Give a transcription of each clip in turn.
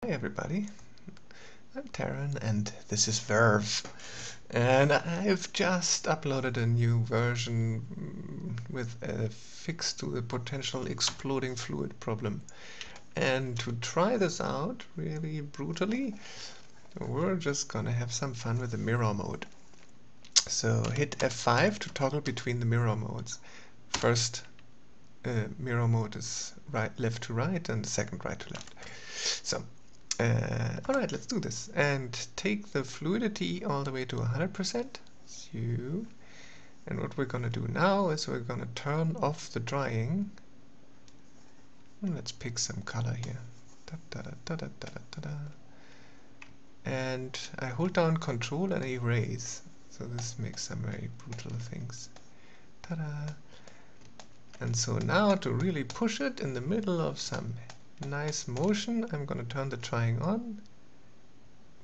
Hi everybody, I'm Taran and this is Verve, and I've just uploaded a new version with a fix to the potential exploding fluid problem. And to try this out really brutally, we're just gonna have some fun with the mirror mode. So hit F5 to toggle between the mirror modes. First mirror mode is left to right, and the second right to left. So alright, let's do this. And take the fluidity all the way to 100%. And what we're going to do now is we're going to turn off the drying. And let's pick some color here. And I hold down Control and erase. So this makes some very brutal things. Ta-da! And so now to really push it in the middle of some nice motion, I'm going to turn the drying on.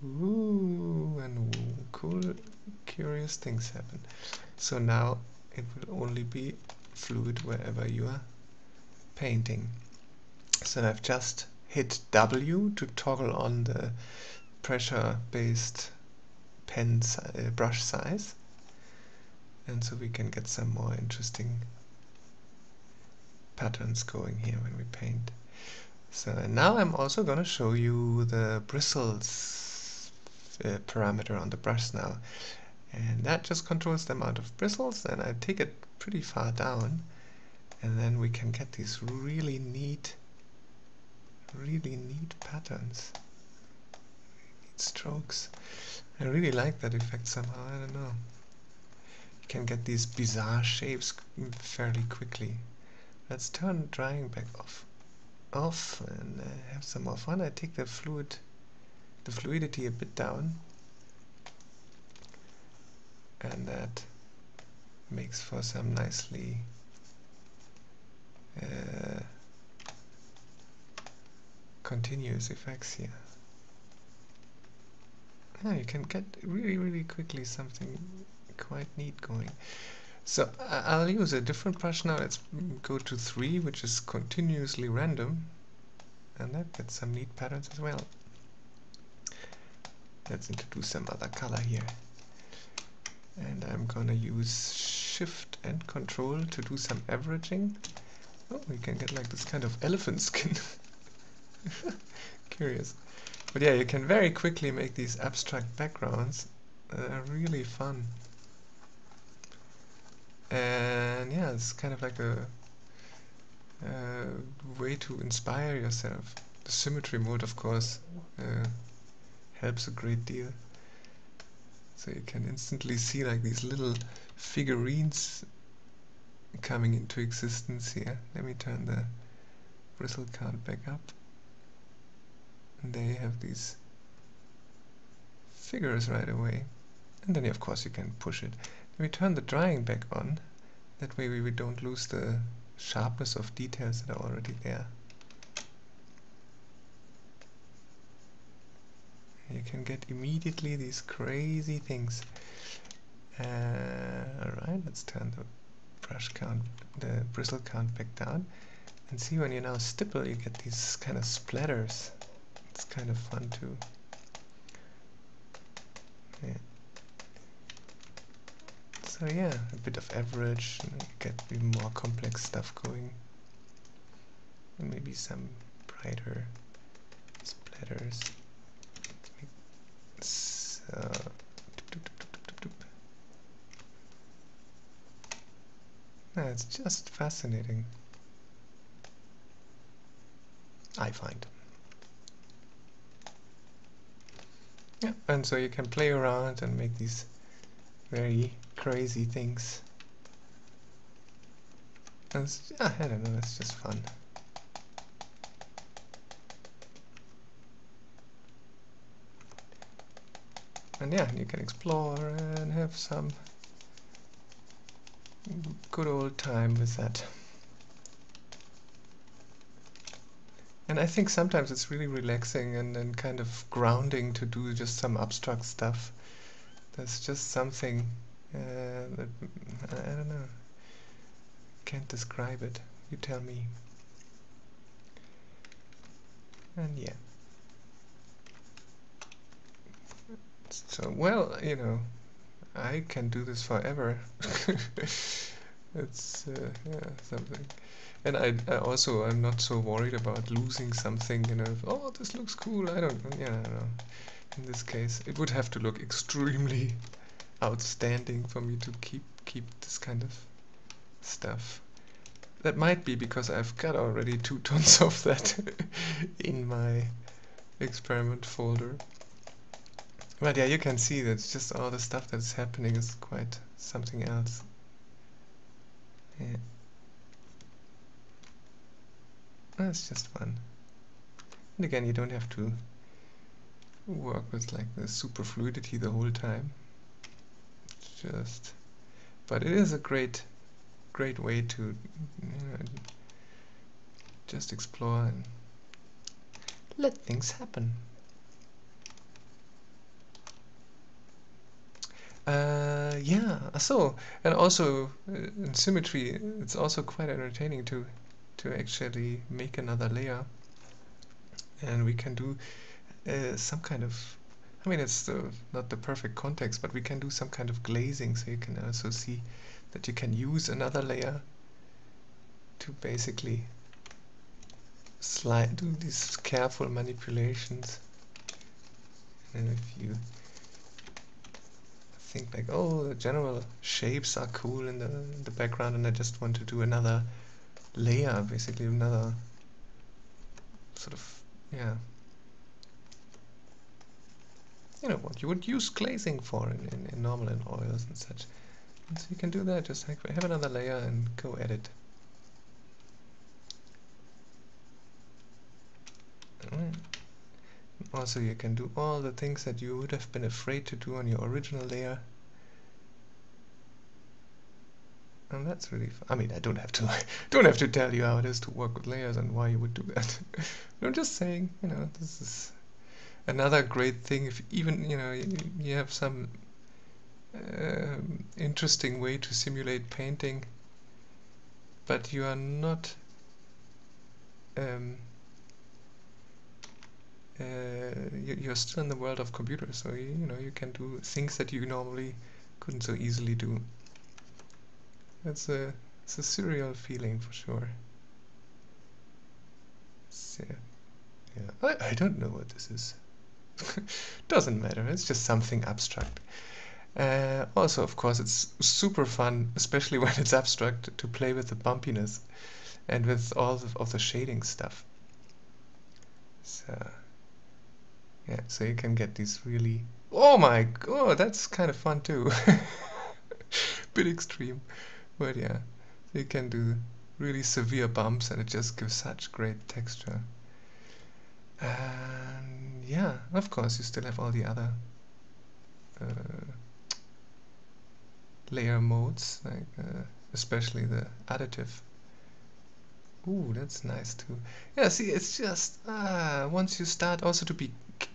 Ooh, and cool, curious things happen. So now it will only be fluid wherever you are painting. So I've just hit W to toggle on the pressure-based pen brush size. And so we can get some more interesting patterns going here when we paint. So and now I'm also going to show you the bristles parameter on the brush now, and that just controls the amount of bristles, and I take it pretty far down, and then we can get these really neat patterns, neat strokes. I really like that effect somehow. I don't know. You can get these bizarre shapes fairly quickly. Let's turn drying back off and have some more fun. I take the fluidity a bit down, and that makes for some nicely continuous effects here. You can get really quickly something quite neat going. So I'll use a different brush now. Let's go to 3, which is continuously random, and that gets some neat patterns as well. Let's introduce some other color here. And I'm gonna use Shift and Control to do some averaging. Oh, we can get like this kind of elephant skin. Curious. But yeah, you can very quickly make these abstract backgrounds that are really fun. And yeah, it's kind of like a way to inspire yourself. The symmetry mode, of course, helps a great deal. So you can instantly see like these little figurines coming into existence here. Let me turn the bristle count back up. And there you have these figures right away. And then of course you can push it. Let me turn the drying back on. That way we don't lose the sharpness of details that are already there. You can get immediately these crazy things. Alright, let's turn the brush count, the bristle count back down, and see when you now stipple, you get these kind of splatters. It's kind of fun too. Yeah. So yeah, a bit of average, and you get even more complex stuff going, and maybe some brighter splatters. So it's just fascinating, I find. Yeah, and so you can play around and make these very crazy things. And I don't know, it's just fun. And yeah, you can explore and have some good old time with that. And I think sometimes it's really relaxing and kind of grounding to do just some abstract stuff. There's just something that, I don't know, can't describe it. You tell me. And yeah. So, well, you know, I can do this forever. It's yeah, something. And I also, I'm not so worried about losing something, you know. Oh, this looks cool. I don't, yeah, I don't know. In this case, it would have to look extremely outstanding for me to keep this kind of stuff. That might be because I've got already 2 tons of that in my experiment folder. But yeah, you can see that just all the stuff that's happening is quite something else. Yeah. That's just fun. And again, you don't have to work with like the super fluidity the whole time. Just, but it is a great way to, you know, just explore and let things happen. Yeah, so, and also in symmetry, it's also quite entertaining to actually make another layer, and we can do some kind of, I mean, it's not the perfect context, but we can do some kind of glazing, so you can also see that you can use another layer to basically do these careful manipulations. And if you think like, oh, the general shapes are cool in the background, and I just want to do another layer, basically another sort of, yeah, you know, what you would use glazing for in normal in oils and such. And so you can do that, just like have another layer and go edit. Also, you can do all the things that you would have been afraid to do on your original layer. And that's really fun. I mean, I don't have to tell you how it is to work with layers and why you would do that. I'm just saying, you know, this is another great thing. If even, you know, you have some interesting way to simulate painting, but you are not you're still in the world of computers, so you know, you can do things that you normally couldn't so easily do. It's a surreal feeling for sure. So, yeah, I don't know what this is. Doesn't matter, it's just something abstract. Also, of course, it's super fun, especially when it's abstract, to play with the bumpiness and with all of the shading stuff. So, yeah, so you can get these really... Oh my god, that's kind of fun too. Bit extreme, but yeah, you can do really severe bumps and it just gives such great texture. And yeah, of course, you still have all the other layer modes, like especially the additive. Ooh, that's nice too. Yeah, see, it's just once you start also to be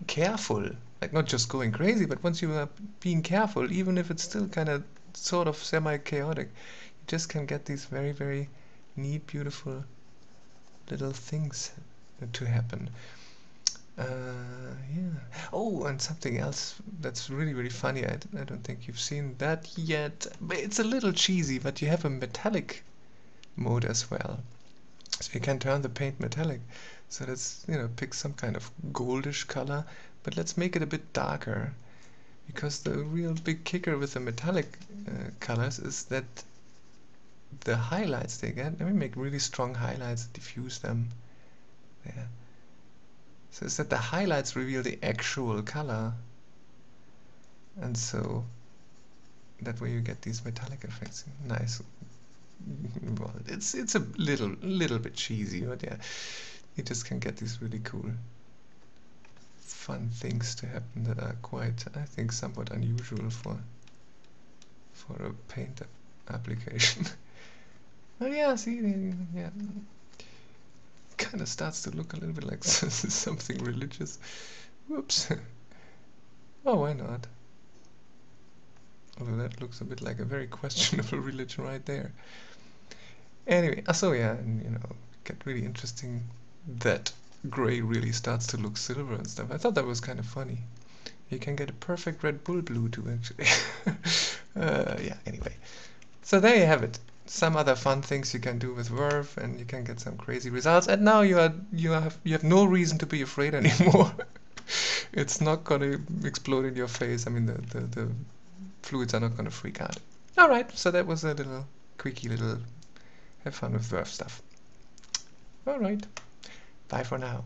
careful, like not just going crazy, but once you are being careful, even if it's still kind of sort of semi-chaotic, you just can get these very, very neat, beautiful little things to happen. Yeah. Oh, and something else that's really, really funny. I don't think you've seen that yet. But it's a little cheesy, but you have a metallic mode as well. So you can turn the paint metallic. So let's, you know, pick some kind of goldish color, but let's make it a bit darker. Because the real big kicker with the metallic colors is that the highlights they get, let me make really strong highlights, diffuse them. There. So it's that the highlights reveal the actual color, and so that way you get these metallic effects. Nice. Well, it's a little bit cheesy, but yeah, you just can get these really cool, fun things to happen that are quite, I think, somewhat unusual for a paint application. But yeah, see, yeah, kind of starts to look a little bit like something religious. Whoops. Oh, why not? Although that looks a bit like a very questionable religion right there. Anyway, so yeah, and you know, get really interesting that gray really starts to look silver and stuff. I thought that was kind of funny. You can get a perfect Red Bull blue too, actually. Yeah, anyway. So there you have it. Some other fun things you can do with Verve, and you can get some crazy results. And now you have no reason to be afraid anymore. It's not gonna explode in your face. I mean, the fluids are not gonna freak out. All right. So that was a little quickie little have fun with Verve stuff. All right. Bye for now.